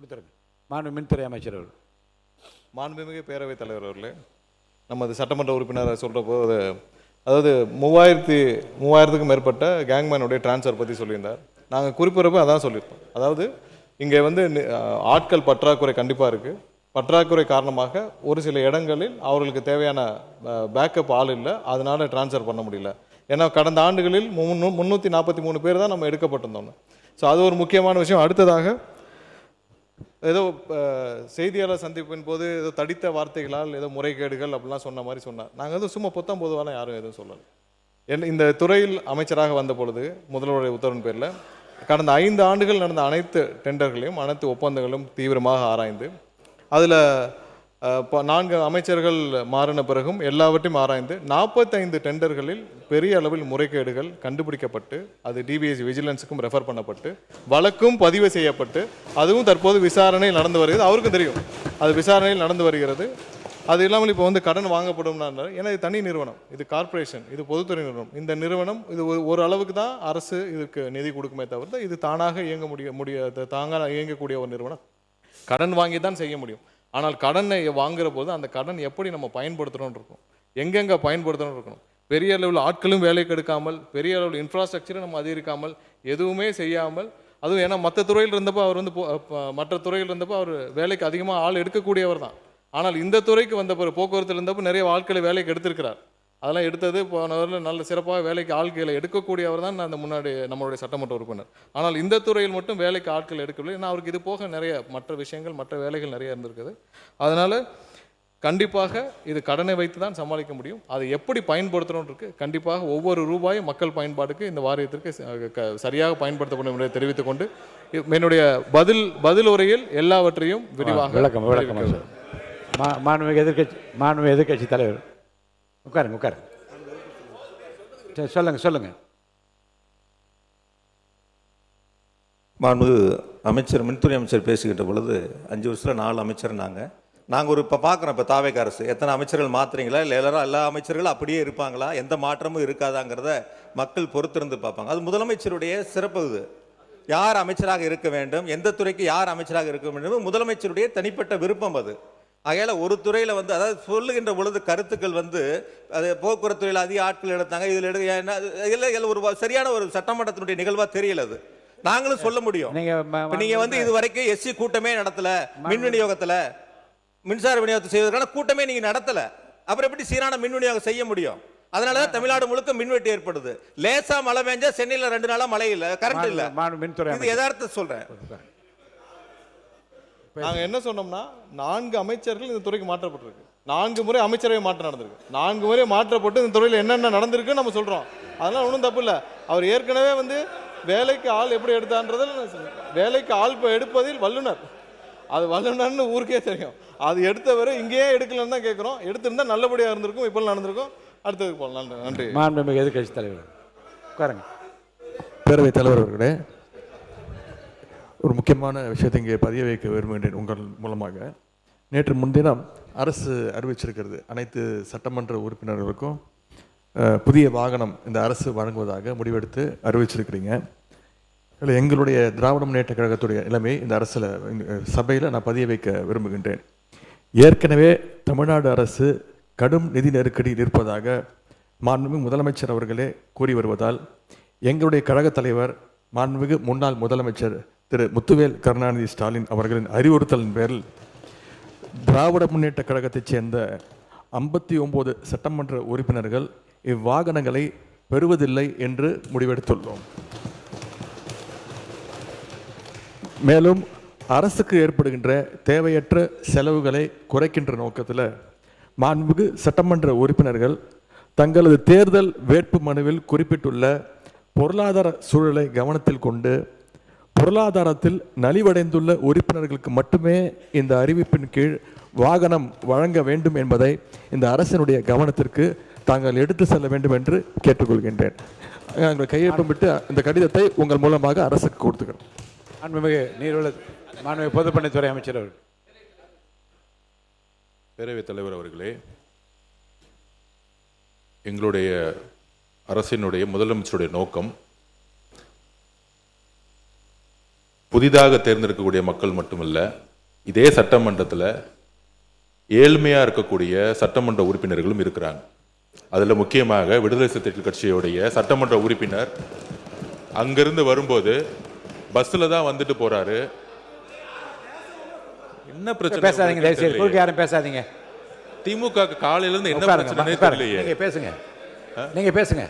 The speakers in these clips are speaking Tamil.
கொடுத்துருங்க. மாண்பு மின்துறை அமைச்சர் அவர்கள். மாண்புமிகு பேரவைத் தலைவர் அவர்களே, நமது சட்டமன்ற உறுப்பினரை சொல்கிறப்போ அதாவது 3000க்கும் மேற்பட்ட கேங்மேனுடைய டிரான்ஸ்ஃபர் பற்றி சொல்லியிருந்தார். நாங்கள் குறிப்பிட்றப்போ அதான் சொல்லியிருப்போம். அதாவது இங்கே வந்து ஆட்கள் பற்றாக்குறை கண்டிப்பாக இருக்குது. பற்றாக்குறை காரணமாக ஒரு சில இடங்களில் அவர்களுக்கு தேவையான பேக்கப் ஆள் இல்லை, அதனால் டிரான்ஸ்ஃபர் பண்ண முடியல. ஏன்னா கடந்த ஆண்டுகளில் 343 பேர் தான் நம்ம எடுக்கப்பட்டிருந்தோம். ஸோ அது ஒரு முக்கியமான விஷயம். அடுத்ததாக ஏதோ செய்தியாளர் சந்திப்பின் போது ஏதோ தடித்த வார்த்தைகளால் ஏதோ முறைகேடுகள் அப்படிலாம் சொன்ன மாதிரி சொன்னார். நாங்கள் எதுவும் சும்மா பொதுவாக யாரும் எதுவும் சொல்லலை. இந்த துறையில் அமைச்சராக வந்த பொழுது முதல்வருடைய உத்தரவின் பேரில் கடந்த 5 ஆண்டுகள் நடந்த அனைத்து டெண்டர்களையும் அனைத்து ஒப்பந்தங்களும் தீவிரமாக ஆராய்ந்து அதில் 4 அமைச்சர்கள் மாறின பிறகும் எல்லாவற்றையும் ஆராய்ந்து 45 டெண்டர்களில் பெரிய அளவில் முறைகேடுகள் கண்டுபிடிக்கப்பட்டு அது டிபிஎஸ்சி விஜிலன்ஸுக்கும் ரெஃபர் பண்ணப்பட்டு வழக்கும் பதிவு செய்யப்பட்டு அதுவும் தற்போது விசாரணையில் நடந்து வருகிறது. அவருக்கும் தெரியும் அது விசாரணையில் நடந்து வருகிறது. அது இல்லாமல் இப்போ வந்து கடன் வாங்கப்படும்னா, ஏன்னா இது தனி நிறுவனம், இது கார்ப்பரேஷன், இது பொதுத்துறை நிறுவனம். இந்த நிறுவனம் இது ஒரு அளவுக்கு தான் அரசு இதுக்கு நிதி கொடுக்குமே தவிர இது தானாக இயங்க தாங்க இயங்கக்கூடிய ஒரு நிறுவனம். கடன் வாங்கி தான் செய்ய முடியும். ஆனால் கடனை வாங்குற போது அந்த கடன் எப்படி நம்ம பயன்படுத்துகிறோன்னு இருக்கும், எங்கெங்கே பயன்படுத்தணும்னு இருக்கணும். பெரிய அளவில் ஆட்களும் வேலைக்கு எடுக்காமல், பெரிய அளவில் இன்ஃப்ராஸ்ட்ரக்சரை நம்ம அதிகரிக்காமல், எதுவுமே செய்யாமல், அதுவும் ஏன்னா மற்ற துறையில் இருந்தப்போ அவர் வந்து மற்ற துறையில் இருந்தப்போ அவர் வேலைக்கு அதிகமாக ஆள் எடுக்கக்கூடியவர் தான். ஆனால் இந்த துறைக்கு வந்த பிறகு போக்குவரத்தில் இருந்தப்போ நிறைய ஆட்களை வேலைக்கு எடுத்திருக்கிறார். அதெல்லாம் எடுத்தது போனவரில் நல்ல சிறப்பாக வேலைக்கு ஆட்களை எடுக்கக்கூடியவர் தான் அந்த முன்னாடி நம்மளுடைய சட்டமன்ற உறுப்பினர். ஆனால் இந்த துறையில் மட்டும் வேலைக்கு ஆட்கள் எடுக்கவில்லை. ஏன்னா அவருக்கு இது போக நிறைய மற்ற விஷயங்கள் மற்ற வேலைகள் நிறைய இருந்திருக்குது. அதனால் கண்டிப்பாக இது கடனை வைத்து தான் சமாளிக்க முடியும். அதை எப்படி பயன்படுத்தணும் இருக்கு. கண்டிப்பாக ஒவ்வொரு ரூபாயும் மக்கள் பயன்பாட்டுக்கு இந்த வாரியத்திற்கு சரியாக பயன்படுத்தப்படும் என்பதை தெரிவித்துக் கொண்டு என்னுடைய பதில் உரையில் எல்லாவற்றையும் விரிவாக விளக்கம். மாண்புமிகு எதிர்க்கட்சி தலைவர் உட்காருங்க. சொல்லுங்க. மாண்புமிகு அமைச்சர் மின்துறை அமைச்சர் பேசிக்கிட்ட பொழுது 5 வருஷத்தில் 4 அமைச்சர் நாங்கள் இப்போ பார்க்குறோம். இப்போ தாவேக அரசு எத்தனை அமைச்சர்கள் மாற்றுறீங்களா, இல்லை எல்லா அமைச்சர்களும் அப்படியே இருப்பாங்களா, எந்த மாற்றமும் இருக்காதாங்கிறத மக்கள் பொறுத்திருந்து பார்ப்பாங்க. அது முதலமைச்சருடைய சிறப்பு. இது யார் அமைச்சராக இருக்க வேண்டும், எந்த துறைக்கு யார் அமைச்சராக இருக்க வேண்டும், முதலமைச்சருடைய தனிப்பட்ட விருப்பம். அது ஆகையால் ஒரு துறையில் வந்து அதாவது சொல்லுகின்ற பொழுது கருத்துக்கள் வந்து அது போக்குவரத்து துறையில் அதிக ஆட்கள் எடுத்தாங்க, இதில் ஒரு சரியான ஒரு சட்டமன்றத்தினுடைய நிகழ்வாக தெரியல. அது நாங்களும் சொல்ல முடியும். நீங்க வந்து இது வரைக்கும் எஸ்சி கூட்டமே நடத்தல, மின் விநியோகத்தில் மின்சார விநியோகத்தை செய்வதற்கான கூட்டமே நீங்க நடத்தல, அப்புறம் எப்படி சீரான மின் விநியோகம் செய்ய முடியும்? அதனாலதான் தமிழ்நாடு முழுக்க மின்வெட்டு ஏற்படுது. லேசா மழை பெஞ்சா சென்னையில் 2 நாளா மழை இல்ல, கரண்ட் இல்ல. இது யதார்த்த சொல்றேன். நாங்க என்ன சொன்னோம்னா 4 அமைச்சர்கள் இந்த துறைக்கு மாற்றப்பட்டிருக்கு. 4 முறை அமைச்சரவை மாற்றம் நடந்திருக்கு. 4 முறை மாற்றப்பட்டு இந்த துறையில் என்னென்ன நடந்திருக்குன்னு நம்ம சொல்றோம். அதெல்லாம் ஒன்றும் தப்பு இல்லை. அவர் ஏற்கனவே வந்து வேலைக்கு ஆள் எப்படி எடுத்தான்றதில் வேலைக்கு ஆள் எடுப்பதில் வல்லுனர். அது வல்லுனர்னு ஊருக்கே தெரியும். அது எடுத்தவரை இங்கேயே எடுக்கலன்னு தான் கேட்குறோம். எடுத்திருந்தா நல்லபடியாக இருந்திருக்கும், இப்போ நடந்திருக்கும். அடுத்ததுக்கு போகலாம். நன்றி. மாண்புமிகு எதிர்க்கட்சி தலைவர் உட்காருங்க. பேரவைத் தலைவர் அவர்களே, ஒரு முக்கியமான விஷயத்தை இங்கே பதிய வைக்க விரும்புகின்றேன் உங்கள் மூலமாக. நேற்று முன்தினம் அரசு அறிவிச்சிருக்கிறது, அனைத்து சட்டமன்ற உறுப்பினர்களுக்கும் புதிய வாகனம் இந்த அரசு வழங்குவதாக முடிவெடுத்து அறிவிச்சிருக்கிறீங்க. இல்லை, எங்களுடைய திராவிட முன்னேற்ற கழகத்துடைய நிலைமை இந்த அரசில் சபையில் நான் பதிய வைக்க விரும்புகின்றேன். ஏற்கனவே தமிழ்நாடு அரசு கடும் நிதி நெருக்கடியில் இருப்பதாக மாண்புமிகு முதலமைச்சர் அவர்களே கூறி வருவதால் எங்களுடைய கழக தலைவர் மாண்புமிகு முன்னாள் முதலமைச்சர் திரு முத்துவேல் கருணாநிதி ஸ்டாலின் அவர்களின் அறிவுறுத்தலின் பேரில் திராவிட முன்னேற்ற கழகத்தைச் சேர்ந்த 59 சட்டமன்ற உறுப்பினர்கள் இவ்வாகனங்களை பெறுவதில்லை என்று முடிவெடுத்துள்ளோம். மேலும் அரசுக்கு ஏற்படுகின்ற தேவையற்ற செலவுகளை குறைக்கின்ற நோக்கத்தில் மாண்புமிகு சட்டமன்ற உறுப்பினர்கள் தங்களது தேர்தல் வேட்பு மனுவில் குறிப்பிட்டுள்ள பொருளாதார சூழலை கவனத்தில் கொண்டு பொருளாதாரத்தில் நலிவடைந்துள்ள உறுப்பினர்களுக்கு மட்டுமே இந்த அறிவிப்பின் கீழ் வாகனம் வழங்க வேண்டும் என்பதை இந்த அரசினுடைய கவனத்திற்கு தாங்கள் எடுத்து செல்ல வேண்டும் என்று கேட்டுக்கொள்கின்றேன். நாங்கள் கையொப்பமிட்டு இந்த கடிதத்தை உங்கள் மூலமாக அரசுக்கு கொடுத்துக்கிறோம். மாண்புமிகு பொதுப்பணித்துறை அமைச்சர் அவர்கள். பேரவைத் தலைவர் அவர்களே, எங்களுடைய அரசினுடைய முதலமைச்சருடைய நோக்கம் புதிதாக தேர்ந்தெடுக்கக்கூடிய மக்கள் மட்டுமல்ல, இதே சட்டமன்றத்தில் ஏழ்மையாக இருக்கக்கூடிய சட்டமன்ற உறுப்பினர்களும் இருக்கிறாங்க. அதில் முக்கியமாக விடுதலை சிறுத்தைகள் கட்சியுடைய சட்டமன்ற உறுப்பினர் அங்கிருந்து வரும்போது பஸ்ஸில் தான் வந்துட்டு போறாரு. என்ன பிரச்சனை? பேசாதீங்க, தயவுசெய்து குறுக்க யாரும் பேசாதீங்க. திமுக காலையில இருந்து என்ன பிரச்சனை தெரியலையே. நீங்க பேசுங்க, நீங்க பேசுங்க.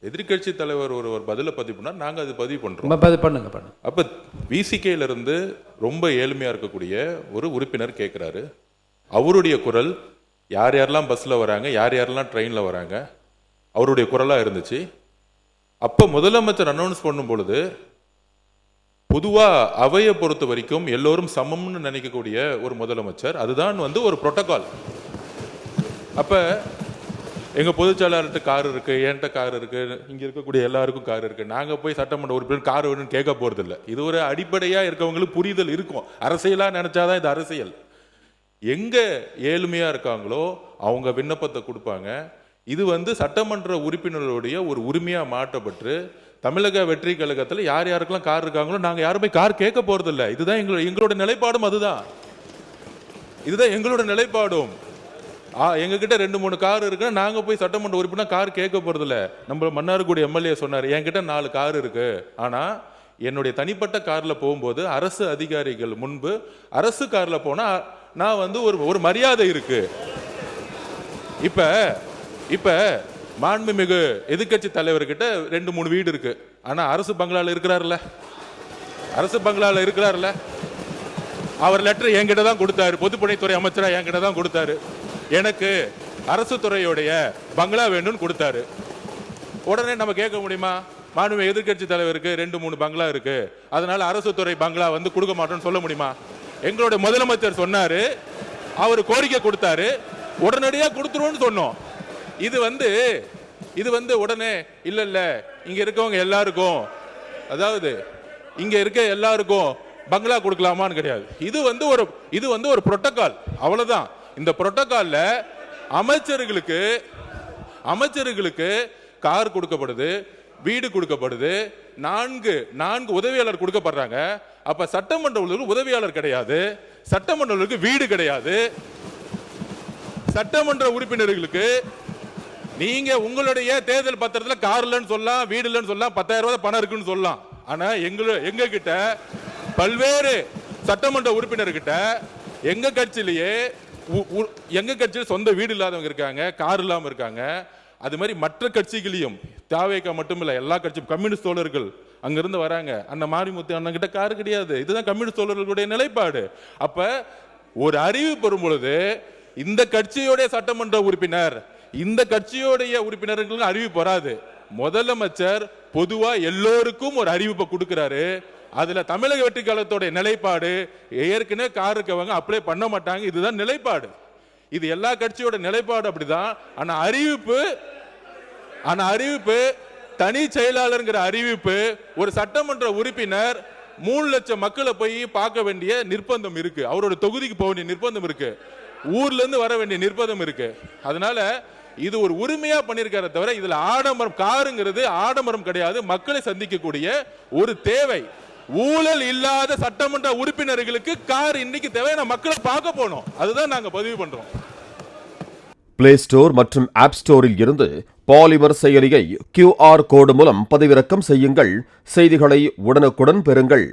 எதிர்கட்சி தலைவர் ஒரு பதில பதிவு பண்ணா நாங்க அது பதிவு பண்றோம். பண்ணுங்க. அப்ப விசிகேல இருந்து ரொம்ப ஏழ்மையா இருக்கக்கூடிய ஒரு உறுப்பினர் கேட்கிறாரு. அவருடைய குரல் யார் யாரெல்லாம் பஸ்ல வராங்க, யார் யாரெல்லாம் ட்ரெயின்ல வராங்க, அவருடைய குரலா இருந்துச்சு. அப்ப முதலமைச்சர் அனௌன்ஸ் பண்ணும் பொழுது பொதுவா அவையை பொறுத்த வரைக்கும் எல்லோரும் சமம்னு நினைக்கக்கூடிய ஒரு முதலமைச்சர், அதுதான் ஒரு புரோட்டோகால். அப்ப எங்க பொதுச்செயலாளர்கிட்ட கார் இருக்கு, என்கிட்ட கார் இருக்கு, இங்க இருக்கக்கூடிய எல்லாருக்கும் கார் இருக்கு. நாங்க போய் சட்டமன்ற உறுப்பினர் கார் வேணும்னு கேட்க போறது இல்லை. இது ஒரு அடிப்படையா இருக்கவங்களுக்கு புரிதல் இருக்கும். அரசியலா நினைச்சாதான் இது அரசியல். எங்க ஏழ்மையா இருக்காங்களோ அவங்க விண்ணப்பத்தை கொடுப்பாங்க. இது சட்டமன்ற உறுப்பினர்களுடைய ஒரு உரிமையா மாற்றப்பட்டு தமிழக வெற்றி கழகத்தில் யார் யாருக்கெல்லாம் கார் இருக்காங்களோ நாங்க யாருமே கார் கேட்க போறது இல்லை. இதுதான் எங்களோட நிலைப்பாடும். இதுதான் எங்களோட நிலைப்பாடும். எங்ககிட்ட 2-3 கார் இருக்கு, நாங்க போய் சட்டமன்ற உறுப்பினர் கார் கேட்க போறது இல்லை. நம்ம மன்னார்குடி எம்எல்ஏ சொன்னாரு, என்கிட்ட 4 கார் இருக்கு, ஆனா என்னுடைய தனிப்பட்ட கார்ல போகும்போது அரசு அதிகாரிகள் முன்பு அரசு கார்ல போனா நான் ஒரு மரியாதை இருக்கு. இப்ப மாண்புமிகு எதிர்கட்சி தலைவர்கிட்ட 2-3 வீடு இருக்கு, ஆனா அரசு பங்களால இருக்கிறாருல்ல. அவர் லெட்டர் என்கிட்ட தான் கொடுத்தாரு, பொதுப்பணித்துறை அமைச்சரா என்கிட்ட தான் கொடுத்தாரு. எனக்கு அரசு துறையுடைய பங்களா வேணும்னு கொடுத்தாரு. உடனே நம்ம கேட்க முடியுமா? மாண்புமிகு எதிர்கட்சி தலைவருக்கு 2-3 பங்களா இருக்கு, அதனால அரசு துறை பங்களா கொடுக்க மாட்டோம்னு சொல்ல முடியுமா? எங்களுடைய முதலமைச்சர் சொன்னாரு, அவர் கோரிக்கை கொடுத்தாரு, உடனடியா கொடுத்துருவோம்னு சொன்னோம். இது உடனே இல்ல இங்க இருக்கவங்க எல்லாருக்கும், அதாவது இங்க இருக்க எல்லாருக்கும் பங்களா கொடுக்கலாமான்னு கிடையாது. இது ஒரு புரோட்டோகால், அவ்வளவுதான். இந்த புரோட்டோகால்ல அமைச்சர்களுக்கு கார் கொடுக்கப்படுது, வீடு கொடுக்கப்படுது, 4 உதவியாளர் கொடுக்கப்படுறாங்க. அப்ப சட்டமன்ற உதவியாளர் கிடையாது, சட்டமன்ற வீடு கிடையாது. சட்டமன்ற உறுப்பினர்களுக்கு நீங்க உங்களுடைய தேர்தல் பத்திரத்துல கார் இல்லைன்னு சொல்லலாம், வீடு இல்லைன்னு சொல்லலாம், 10,000 ரூபாய் பணம் இருக்குன்னு சொல்லலாம். ஆனா எங்க கிட்ட பல்வேறு சட்டமன்ற உறுப்பினர்கிட்ட எங்க கட்சியில சொந்த வீடு இல்லாதவங்க இருக்காங்க, கார் இல்லாம இருக்காங்க. அது மாதிரி மற்ற கட்சிகளையும், தாவேகா மட்டும் இல்ல, எல்லா கட்சியும் கம்யூனிஸ்ட் தோழர்கள் அங்கிருந்து வராங்க. அண்ணன் மாரிமுத்து அண்ணன் கிட்ட கார் கிடையாது. இதுதான் கம்யூனிஸ்ட் தோழர்களுடைய நிலைப்பாடு. அப்ப ஒரு அறிவிப்பு வரும் பொழுது இந்த கட்சியுடைய சட்டமன்ற உறுப்பினர், இந்த கட்சியுடைய உறுப்பினர்களுக்கு அறிவிப்பு வராது. முதலமைச்சர் பொதுவா எல்லோருக்கும் ஒரு அறிவிப்பை கொடுக்கிறாரு. அதுல தமிழக வெற்றி கழகத்தோட நிலைப்பாடு, ஏற்கனவே கார் இருக்கவங்க அப்ளை பண்ண மாட்டாங்க, இதுதான் நிலைப்பாடு. இது எல்லா கட்சியோட நிலைப்பாடு அப்படிதான். ஆனா அறிவிப்பு தனி செயலாளர்ங்கிற அறிவிப்பு, ஒரு சட்டமன்ற உறுப்பினர் 3 லட்சம் மக்களை போய் பார்க்க வேண்டிய நிர்பந்தம் இருக்கு, அவரோட தொகுதிக்கு போக வேண்டிய நிர்பந்தம் இருக்கு, ஊர்ல இருந்து வர வேண்டிய நிர்பந்தம் இருக்கு. அதனால இது ஒரு உரிமையா பண்ணிருக்கார தவிர இதுல ஆடம்பரம், காருங்கிறது ஆடம்பரம் கிடையாது, மக்களை சந்திக்கக்கூடிய ஒரு தேவை. ஊழல் இல்லாத சட்டமன்ற உறுப்பினர்களுக்கு கார் இன்னைக்கு தேவை, மக்களை பார்க்க போனோம், அதுதான் நாங்க பதிவு பண்றோம். பிளே ஸ்டோர் மற்றும் ஆப் ஸ்டோரில் இருந்து பாலிமர் செயலியை QR கோடு மூலம் பதிவிறக்கம் செய்யுங்கள். செய்திகளை உடனுக்குடன் பெறுங்கள்.